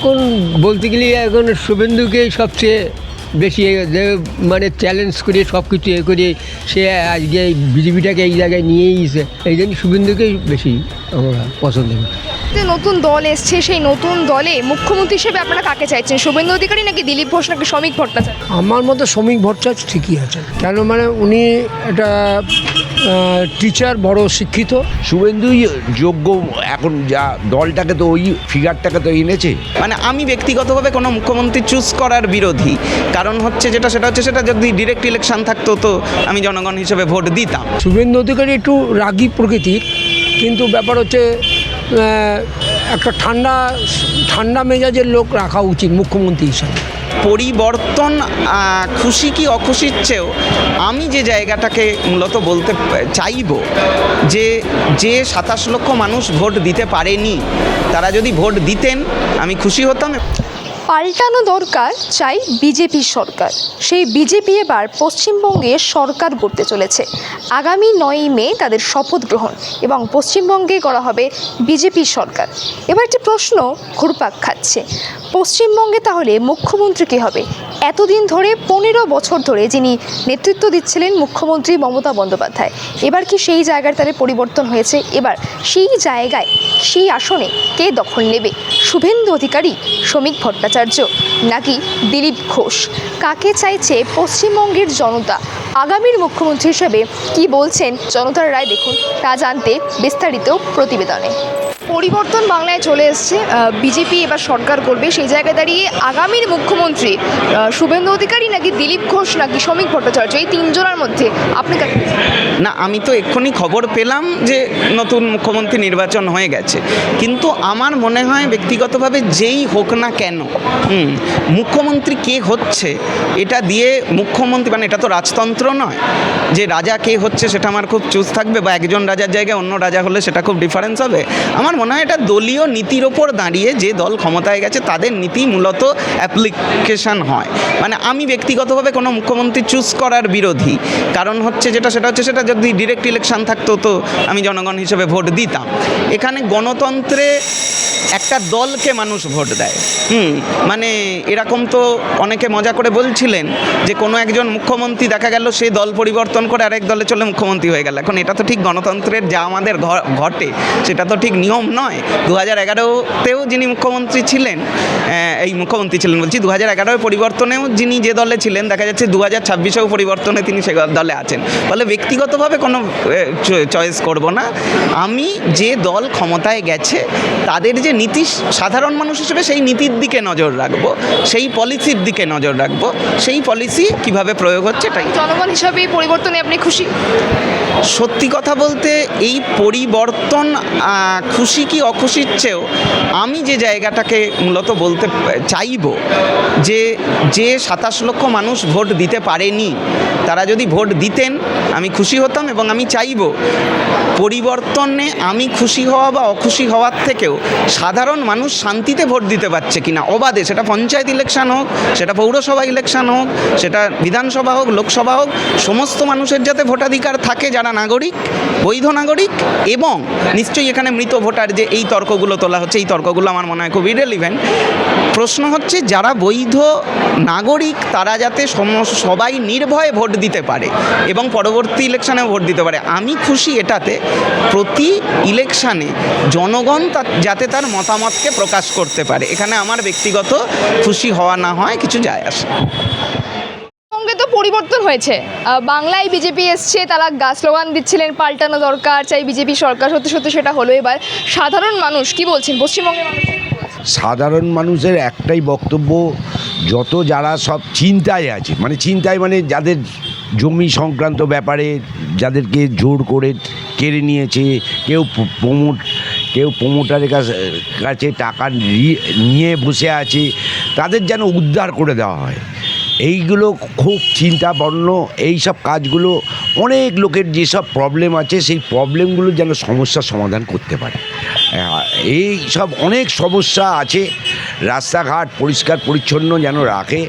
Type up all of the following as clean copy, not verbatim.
এখন বলতে গেলে এখন শুভেন্দুকেই সবচেয়ে বেশি যে মানে চ্যালেঞ্জ করে সব কিছু করে সে আজকে বিজেপিটাকে এই জায়গায় নিয়ে গেছে, এই জন্য শুভেন্দুকেই বেশি আমরা পছন্দ করি। যে নতুন দল এসছে, সেই নতুন দলে মুখ্যমন্ত্রী হিসেবে আপনারা কাকে চাইছেন? শুভেন্দু অধিকারী নাকি দিলীপ ঘোষ নাকি শ্রমিক ভট্টাচার্য? আমার মতে শ্রমিক ভট্টাচার্য ঠিকই আছেন, কেন মানে উনি একটা টিচার, বড় শিক্ষিত। শুভেন্দুই যোগ্য, এখন যা দলটাকে তো ওই ফিগারটাকে তো এনেছে। মানে আমি ব্যক্তিগতভাবে কোনো মুখ্যমন্ত্রী চুজ করার বিরোধী, কারণ হচ্ছে সেটা যদি ডিরেক্ট ইলেকশন থাকতো তো আমি জনগণ হিসেবে ভোট দিতাম। শুভেন্দু অধিকারী একটু রাগী প্রকৃতির, কিন্তু ব্যাপার হচ্ছে একটা ঠান্ডা মেজাজের লোক রাখা উচিত মুখ্যমন্ত্রী হিসাবে। পরিবর্তন খুশি কি অখুশির চেয়েও আমি যে জায়গাটাকে মূলত বলতে চাইব যে 27 লক্ষ মানুষ ভোট দিতে পারেনি, তারা যদি ভোট দিতেন আমি খুশি হতাম। পাল্টানো দরকার চাই বিজেপি সরকার। সেই বিজেপি এবার পশ্চিমবঙ্গে সরকার গড়তে চলেছে। আগামী 9ই মে তাদের শপথ গ্রহণ এবং পশ্চিমবঙ্গে করা হবে বিজেপি সরকার। এবার একটি প্রশ্ন ঘুরপাক খাচ্ছে, পশ্চিমবঙ্গে তাহলে মুখ্যমন্ত্রী কে হবে? এতদিন ধরে 15 বছর ধরে যিনি নেতৃত্ব দিচ্ছিলেন মুখ্যমন্ত্রী মমতা বন্দ্যোপাধ্যায়, এবার কি সেই জায়গার তাদের পরিবর্তন হয়েছে? এবার সেই জায়গায়, সেই আসনে কে দখল নেবে? শুভেন্দু অধিকারী, শ্রমিক ভট্টাচার্য নাকি দিলীপ ঘোষ? কাকে চাইছে পশ্চিমবঙ্গের জনতা? আগামীর মুখ্যমন্ত্রী হিসেবে কি বলছেন জনতার রায়, দেখুন তা জানতে বিস্তারিত প্রতিবেদনে। পরিবর্তন বাংলায় চলে এসছে, বিজেপি এবার সরকার করবে। সেই জায়গায় দাঁড়িয়ে আগামীর মুখ্যমন্ত্রী শুভেন্দু অধিকারী নাকি দিলীপ ঘোষ নাকি শ্রমিক ভট্টাচার্য, এই তিনজনের মধ্যে আপনি কাকে? না, আমি তো এক্ষুনি খবর পেলাম যে নতুন মুখ্যমন্ত্রী নির্বাচন হয়ে গেছে, কিন্তু আমার মনে হয় ব্যক্তিগতভাবে যেই হোক না কেন মুখ্যমন্ত্রী কে হচ্ছে এটা দিয়ে মুখ্যমন্ত্রী, মানে এটা তো রাজতন্ত্র নয় যে রাজা কে হচ্ছে সেটা আমার খুব চুজ থাকবে, বা একজন রাজার জায়গায় অন্য রাজা হলে সেটা খুব ডিফারেন্স হবে। আমার মনে হয় এটা দলীয় নীতির ওপর দাঁড়িয়ে যে দল ক্ষমতায় গেছে তাদের নীতি মূলত অ্যাপ্লিকেশন হয়। মানে আমি ব্যক্তিগতভাবে কোনো মুখ্যমন্ত্রী চুজ করার বিরোধী, কারণ হচ্ছে সেটা যদি ডিরেক্ট ইলেকশন থাকতো তো আমি জনগণ হিসেবে ভোট দিতাম। এখানে গণতন্ত্রে একটা দলকে মানুষ ভোট দেয়। মানে এরকম তো অনেকে মজা করে বলছিলেন যে কোনো একজন মুখ্যমন্ত্রী দেখা গেল সে দল পরিবর্তন করে আরেক দলে চলে মুখ্যমন্ত্রী হয়ে গেল। এখন এটা তো ঠিক গণতন্ত্রের যা আমাদের ঘটে সেটা তো ঠিক নিয়ম নয়। 2011তেও যিনি মুখ্যমন্ত্রী ছিলেন, বলছি 2011 পরিবর্তনেও যিনি যে দলে ছিলেন, দেখা যাচ্ছে 2026-এও পরিবর্তনে তিনি সে দলে আছেন। ফলে ব্যক্তিগতভাবে কোনো চয়েস করব না। আমি যে দল ক্ষমতায় গেছে তাদের যে নীতি, সাধারণ মানুষ হিসেবে সেই নীতির দিকে নজর রাখবো, সেই পলিসির দিকে নজর রাখবো, সেই পলিসি কিভাবে প্রয়োগ হচ্ছে এটাই। জনগণ হিসাবে এই পরিবর্তনে আপনি খুশি? সত্যি কথা বলতে এই পরিবর্তন খুশি কি অখুশির চেয়েও আমি যে জায়গাটাকে মূলত বলতে চাইব যে 27 লক্ষ মানুষ ভোট দিতে পারেনি, তারা যদি ভোট দিতেন আমি খুশি হতাম। এবং আমি চাইব পরিবর্তনে আমি খুশি হওয়া বা অখুশি হওয়ার থেকেও সাধারণ মানুষ শান্তিতে ভোট দিতে পারছে কিনা অবাধে, সেটা পঞ্চায়েত ইলেকশন হোক, সেটা পৌরসভা ইলেকশন হোক, সেটা বিধানসভা হোক, লোকসভা হোক, সমস্ত মানুষের যাতে ভোটাধিকার থাকে যারা নাগরিক, বৈধ নাগরিক। এবং নিশ্চয়ই এখানে মৃত ভোটার যে এই তর্কগুলো তোলা হচ্ছে, এই তর্কগুলো আমার মনে হয় খুব ইরেলিভেন্ট। প্রশ্ন হচ্ছে যারা বৈধ নাগরিক তারা যাতে সবাই নির্ভয়ে ভোট দিতে পারে এবং পরবর্তী ইলেকশানেও ভোট দিতে পারে। আমি খুশি এটাতে প্রতি ইলেকশানে জনগণ যাতে তার মতামতকে প্রকাশ করতে পারে। এখানে আমার ব্যক্তিগত খুশি হওয়া না হয় কিছু যায় আসে। তো পরিবর্তন হয়েছে, বাংলায় বিজেপি এসছে, তারা স্লোগান দিচ্ছিলেন পাল্টানো দরকার চাই বিজেপি সরকার, সত্যি সত্যি সেটা হলো। এবার সাধারণ মানুষ কি বলছেন? পশ্চিমবঙ্গের মানুষ সাধারণ মানুষের একটাই বক্তব্য, যারা সব চিন্তায় আছে, মানে যাদের জমি সংক্রান্ত ব্যাপারে যাদেরকে জোর করে কেড়ে নিয়েছে, কেউ প্রমোটারের কাছে টাকা নিয়ে বসে আছে, তাদের যেন উদ্ধার করে দেওয়া হয়। এইগুলো খুব চিন্তাবর্ণ। এই সব কাজগুলো অনেক লোকের যেসব প্রবলেম আছে সেই প্রবলেমগুলো যেন সমস্যার সমাধান করতে পারে। এই সব অনেক সমস্যা আছে। রাস্তাঘাট পরিষ্কার পরিচ্ছন্ন যেন রাখে,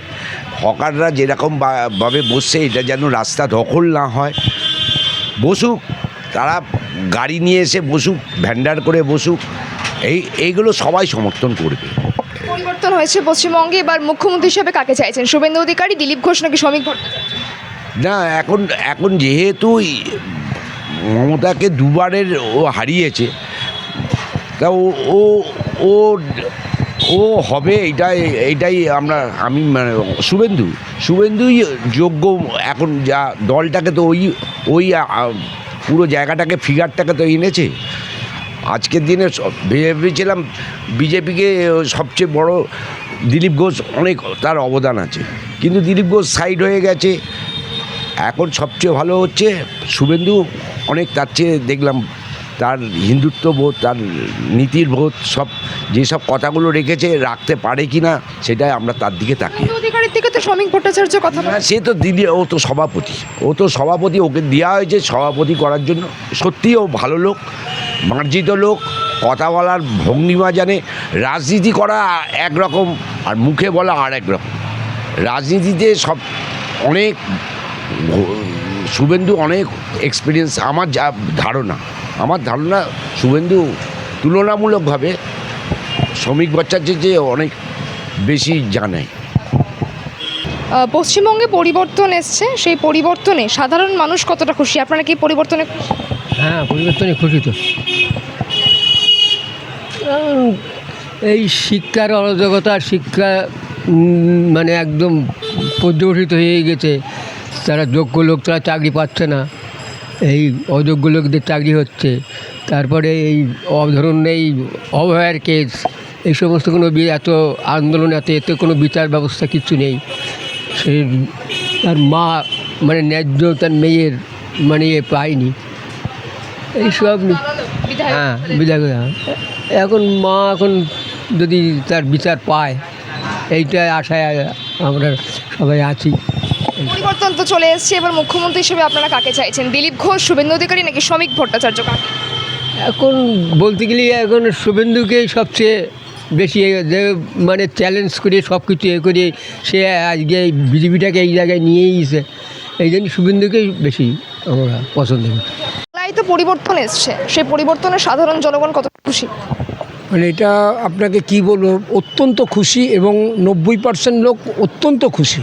হকাররা যেরকমভাবে বসছে এটা যেন রাস্তা দখল না হয়, বসুক তারা গাড়ি নিয়ে এসে বসুক, ভ্যান্ডার করে বসুক, এইগুলো সবাই সমর্থন করবে। পরিবর্তন হয়েছে পশ্চিমবঙ্গে, এবার মুখ্যমন্ত্রী হিসেবে কাকে চাইছেন? শুভেন্দু অধিকারী, দিলীপ ঘোষ নাকি শ্রমিক ভট্টাচার্য? না, এখন যেহেতু মমতাকে দুবারের ও হারিয়েছে, তা ও ও ও হবে, এইটাই আমি মানে শুভেন্দুই যোগ্য। এখন যা দলটাকে তো ওই পুরো জায়গাটাকে, ফিগারটাকে তো এনেছে। আজকের দিনে ভেবেছিলাম বিজেপিকে সবচেয়ে বড় দিলীপ ঘোষ, অনেক তার অবদান আছে, কিন্তু দিলীপ ঘোষ সাইড হয়ে গেছে। এখন সবচেয়ে ভালো হচ্ছে শুভেন্দু, অনেক তার চেয়ে দেখলাম তার হিন্দুত্ব বোধ, তার নীতির বোধ, সব যেসব কথাগুলো রেখেছে রাখতে পারে কি না, সেটাই আমরা তার দিকে তাকিয়ে। শুভেন্দু অধিকারীর থেকে তো শ্রমিক ভট্টাচার্য কথা বলে। সে তো দিদি, ও তো সভাপতি, ওকে দেওয়া হয়েছে সভাপতি করার জন্য। সত্যিই ও ভালো লোক, মার্জিত লোক, কথা বলার ভঙ্গিমা জানে। রাজনীতি করা একরকম আর মুখে বলা আর একরকম। রাজনীতিতে সব অনেক, শুভেন্দু অনেক এক্সপিরিয়েন্স। আমার যা ধারণা শুভেন্দু তুলনামূলকভাবে শ্রমিক ভট্টাচার্যের যে অনেক বেশি জানে। পশ্চিমবঙ্গে পরিবর্তন এসছে, সেই পরিবর্তনে সাধারণ মানুষ কতটা খুশি? আপনারা কি পরিবর্তনে খুশি? হ্যাঁ, পরিবর্তনে খুশি তো। এই শিক্ষার অরাজকতা, শিক্ষা মানে একদম পর্যবসিত হয়ে গেছে। তারা যোগ্য লোক তারা চাকরি পাচ্ছে না, এই অযোগ্য লোকদের চাকরি হচ্ছে। তারপরে এই ধরুন এই অভয়ার কেস, এই সমস্ত কোনো এত আন্দোলন, এতে কোনো বিচার ব্যবস্থা কিচ্ছু নেই। সে তার মা মানে ন্যায্য তার মেয়ের মানে পায়নি, এইসব। হ্যাঁ, বিধায়ক। এখন মা এখন যদি তার বিচার পায়, এইটাই আশায় আমরা সবাই আছি। পরিবর্তন তো চলে এসছে, এবার মুখ্যমন্ত্রী হিসেবে আপনারা কাকে চাইছেন? দিলীপ ঘোষ, শুভেন্দু অধিকারী নাকি শ্রমিক ভট্টাচার্য? এখন বলতে গেলে এখন শুভেন্দুকেই সবচেয়ে বেশি মানে চ্যালেঞ্জ করে সব কিছু করে সে আজকে বিজেপিটাকে এই জায়গায় নিয়েই গেছে। এই জন্য শুভেন্দুকেই বেশি আমরা পছন্দ করি। তাই তো পরিবর্তন এসছে, সেই পরিবর্তনে সাধারণ জনগণ কত খুশি? মানে এটা আপনাকে কি বলবো, অত্যন্ত খুশি। এবং 90% লোক অত্যন্ত খুশি।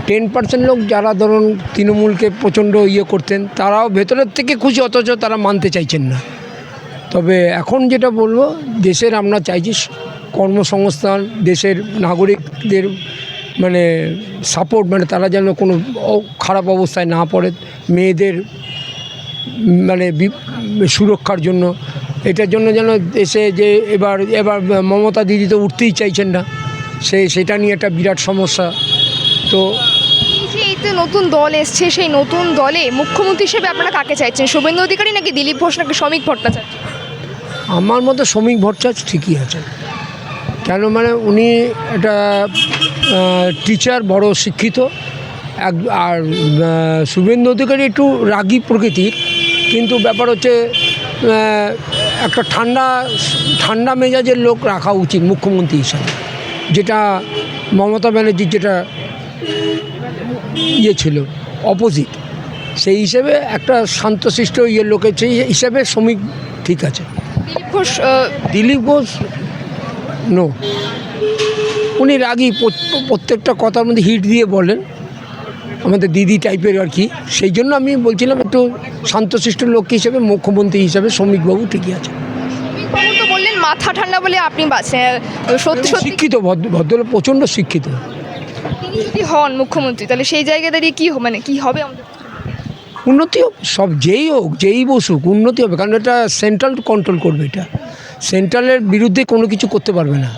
10% লোক যারা ধরুন তৃণমূলকে প্রচণ্ড করতেন, তারাও ভেতরের থেকে খুশি, অথচ তারা মানতে চাইছেন না। তবে এখন যেটা বলবো, দেশের আমরা চাইছি কর্মসংস্থান, দেশের নাগরিকদের মানে সাপোর্ট, মানে তারা যেন কোনো খারাপ অবস্থায় না পড়ে, মেয়েদের মানে সুরক্ষার জন্য, এটার জন্য যেন দেশে যে এবার মমতা দিদি তো উঠতেই চাইছেন না, সেটা নিয়ে একটা বিরাট সমস্যা। তো এই যে নতুন দল এসছে, সেই নতুন দলে মুখ্যমন্ত্রী হিসেবে আপনারা কাকে চাইছেন? শুভেন্দু অধিকারী নাকি দিলীপ ঘোষ নাকি শ্রমিক ভট্টাচার্য? আমার মতো শ্রমিক ভট্টাচার্য ঠিকই আছেন। কেন, মানে উনি একটা টিচার, বড় শিক্ষিত। আর শুভেন্দু অধিকারী একটু রাগী প্রকৃতির, কিন্তু ব্যাপার হচ্ছে একটা ঠান্ডা মেজাজের লোক রাখা উচিত মুখ্যমন্ত্রী হিসাবে, যেটা মমতা ব্যানার্জির যেটা ছিল অপোজিট। সেই হিসেবে একটা শান্তশিষ্ট লোকের সেই হিসাবে শ্রমিক ঠিক আছে। দিলীপ ঘোষ নো, উনি রাগী, প্রত্যেকটা কথার মধ্যে হিট দিয়ে বলেন, আমাদের দিদি টাইপের আর কি। সেই জন্য আমি বলছিলাম একটু শান্তশিষ্ট লোক হিসেবে, মুখ্যমন্ত্রী হিসাবে শ্রমিকবাবু ঠিকই আছে। তো বললেন মাথা ঠান্ডা বলে আপনি বাঁচেন, সত্যি সত্যি শিক্ষিত ভদ্রলোক, প্রচণ্ড শিক্ষিত। তিনি যদি হন মুখ্যমন্ত্রী, তাহলে সেই জায়গায় দাঁড়িয়ে কী হবে আমাদের? উন্নতি হবে, সব যেই বসুক উন্নতি হবে। কারণ এটা সেন্ট্রাল কন্ট্রোল করবে, এটা সেন্ট্রালের বিরুদ্ধে কোনো কিছু করতে পারবে না।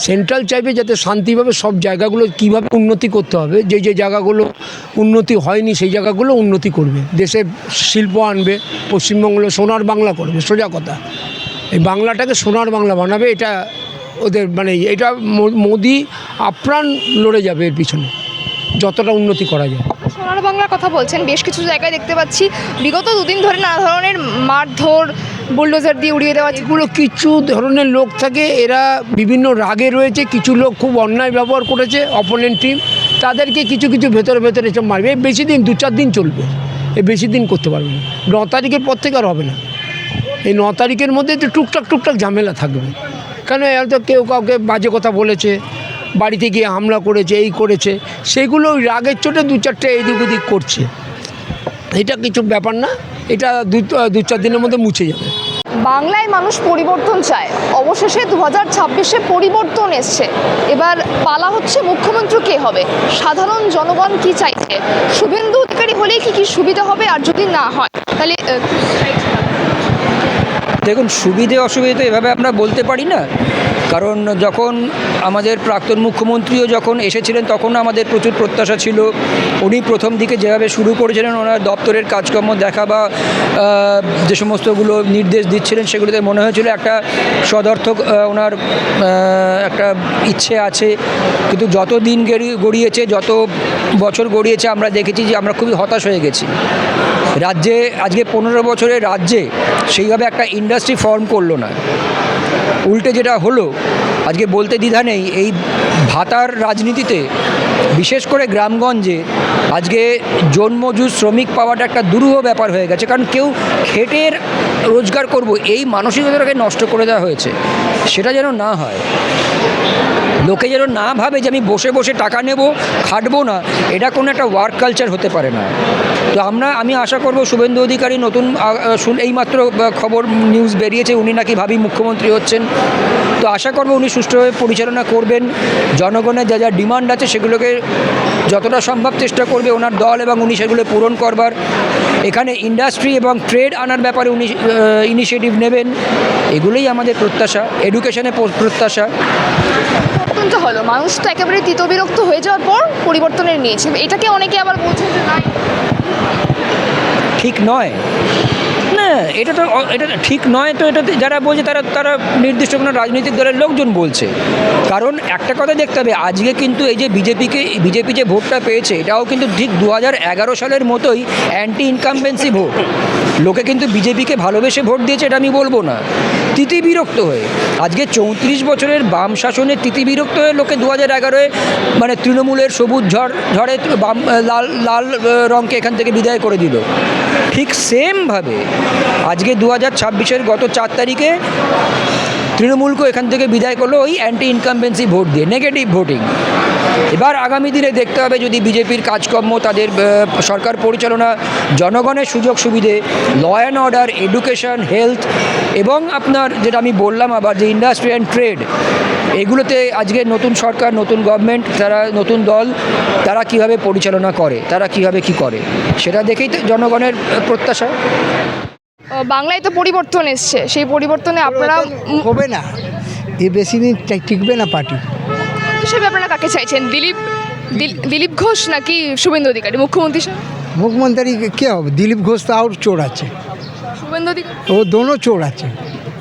সেন্ট্রাল চাইবে যাতে শান্তিভাবে সব জায়গাগুলো কীভাবে উন্নতি করতে হবে, যে জায়গাগুলো উন্নতি হয়নি সেই জায়গাগুলো উন্নতি করবে, দেশে শিল্প আনবে, পশ্চিমবঙ্গ সোনার বাংলা করবে। সোজা কথা, এই বাংলাটাকে সোনার বাংলা বানাবে, এটা ওদের মানে এটা মোদি আপ্রাণ লড়ে যাবে এর পিছনে, যতটা উন্নতি করা যায়। সোনার বাংলার কথা বলছেন, বেশ কিছু জায়গায় দেখতে পাচ্ছি বিগত দুদিন ধরে নানা ধরনের মারধর, বুলডোজার দিয়ে উড়িয়ে দেওয়া। এগুলো কিছু ধরনের লোক থাকে, এরা বিভিন্ন রাগে রয়েছে। কিছু লোক খুব অন্যায় ব্যবহার করেছে, অপোনেন্ট টিম, তাদেরকে কিছু ভেতরে এসব মারবে। এই বেশি দিন 2-4 দিন চলবে, এই বেশি দিন করতে পারবে না। 9 তারিখের পর থেকে আর হবে না। এই 9 তারিখের মধ্যে তো টুকটাক ঝামেলা থাকবে, সেখানে হয়তো কেউ কাউকে বাজে কথা বলেছে, বাড়িতে গিয়ে হামলা করেছে, এই করেছে, সেগুলো ওই রাগের চোটে দু চারটে এদিক ওদিক করছে। এটা কিছু ব্যাপার না, এটা দু চার দিনের মধ্যে মুছে যাবে। বাংলায় মানুষ পরিবর্তন চায়, অবশেষে 2026-এ পরিবর্তন এসছে। এবার পালা হচ্ছে মুখ্যমন্ত্রী কে হবে, সাধারণ জনগণ কি চাইছে, শুভেন্দু অধিকারী হলেই কি সুবিধা হবে, আর যদি না হয় তাহলে দেখুন, সুবিধে অসুবিধে তো এভাবে আমরা বলতে পারি না, কারণ যখন আমাদের প্রাক্তন মুখ্যমন্ত্রীও যখন এসেছিলেন তখন আমাদের প্রচুর প্রত্যাশা ছিল। উনি প্রথম দিকে যেভাবে শুরু করেছিলেন, ওনার দপ্তরের কাজকর্ম দেখা বা যে সমস্তগুলো নির্দেশ দিচ্ছিলেন সেগুলোতে মনে হয়েছিল একটা সদর্থক ওনার একটা ইচ্ছে আছে। কিন্তু যত দিন গড়িয়েছে, যত বছর গড়িয়েছে, আমরা দেখেছি যে আমরা খুবই হতাশ হয়ে গেছি। রাজ্যে আজকে 15 বছরের রাজ্যে সেইভাবে একটা ইন্ডাস্ট্রি ফর্ম করলো না। উল্টে যেটা হলো, আজকে বলতে দ্বিধা নেই, এই ভাতার রাজনীতিতে বিশেষ করে গ্রামগঞ্জে আজকে জন্মজুর শ্রমিক পাওয়াটা একটা দুরূহ ব্যাপার হয়ে গেছে। কারণ কেউ খেটে রোজগার করব এই মানসিকতাটাকে নষ্ট করে দেওয়া হয়েছে। সেটা যেন না হয়, লোকে যেন না ভাবে যে আমি বসে বসে টাকা নেব, খাটবো না, এটা কোনো একটা ওয়ার্ক কালচার হতে পারে না। তো আমি আশা করব শুভেন্দু অধিকারী নতুন এইমাত্র খবর নিউজ বেরিয়েছে উনি নাকি ভাবি মুখ্যমন্ত্রী হচ্ছেন। তো আশা করব উনি সুষ্ঠুভাবে পরিচালনা করবেন, জনগণের যা যা ডিমান্ড আছে সেগুলোকে যতটা সম্ভব চেষ্টা করবে ওনার দল এবং উনি সেগুলো পূরণ করবার। এখানে ইন্ডাস্ট্রি এবং ট্রেড আনার ব্যাপারে উনি ইনিশিয়েটিভ নেবেন, এগুলোই আমাদের প্রত্যাশা। এডুকেশনে প্রত্যাশা। পরিবর্তনটা হলো, মানুষ তো একেবারে তিতবিরক্ত হয়ে যাওয়ার পর পরিবর্তনের নিয়েছে, এটাকে অনেকে আবার বলছেন যে নাই, ঠিক নয় না, এটা ঠিক নয়। তো এটা যারা বলছে তারা নির্দিষ্ট কোনো রাজনৈতিক দলের লোকজন বলছে। কারণ একটা কথা দেখতে হবে, আজকে কিন্তু এই যে বিজেপি যে ভোটটা পেয়েছে, এটাও কিন্তু ঠিক 2011 সালের মতোই অ্যান্টি ইনকামবেন্সি ভোট। লোকে কিন্তু বিজেপিকে ভালোবেসে ভোট দিয়েছে, এটা আমি বলবো না, তিতিবিরক্ত হয়ে। আজকে 34 বছরের বাম শাসনে তিতিবিরক্ত হয়ে লোকে 2011-এ মানে তৃণমূলের সবুজ ঝড়ে বাম লাল রঙকে এখান থেকে বিদায় করে দিল। ঠিক সেমভাবে আজকে 2026-এর গত 4 তারিখে তৃণমূলকেও এখান থেকে বিদায় করলো ওই অ্যান্টি ইনকামবেন্সি ভোট দিয়ে, নেগেটিভ ভোটিং। এবার আগামী দিনে দেখতে হবে যদি বিজেপির কাজকর্ম, তাদের সরকার পরিচালনা, জনগণের সুযোগ সুবিধে, law and order, education, health এবং আপনার যেটা আমি বললাম আবার যে ইন্ডাস্ট্রি অ্যান্ড ট্রেড, এগুলোতে আজকে নতুন সরকার, নতুন গভর্নমেন্ট, তারা নতুন দল, তারা কিভাবে পরিচালনা করে, তারা কিভাবে কি করে, সেটা দেখেই তো জনগণের প্রত্যাশা। বাংলায় তো পরিবর্তন এসছে, সেই পরিবর্তনে আপনারা হবে না, এ বেশি দিন টিকবে না পার্টি। হিসেবে আপনারা কাকে চাইছেন, দিলীপ ঘোষ নাকি শুভেন্দু অধিকারী মুখ্যমন্ত্রী হিসেবে? মুখ্যমন্ত্রী কে হবে? দিলীপ ঘোষ तो और चोर আছে, শুভেন্দু অধিকারী वो दोनों चोर আছে,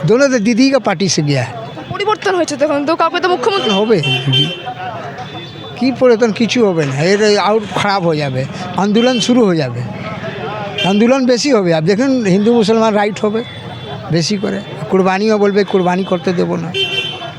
दोनों तो दीदी का पार्टी से गया है। পরিবর্তন হয়েছে তখন তো কাউকে তো মুখ্যমন্ত্রী হবে কি পরিবর্তন? কিছু হবে না, এর আর খারাপ হয়ে যাবে, আন্দোলন শুরু হয়ে যাবে, আন্দোলন বেশি হবে। আর দেখুন হিন্দু মুসলমান রাইট হবে বেশি করে, কুরবানিও বলবে কুরবানি করতে দেবো না।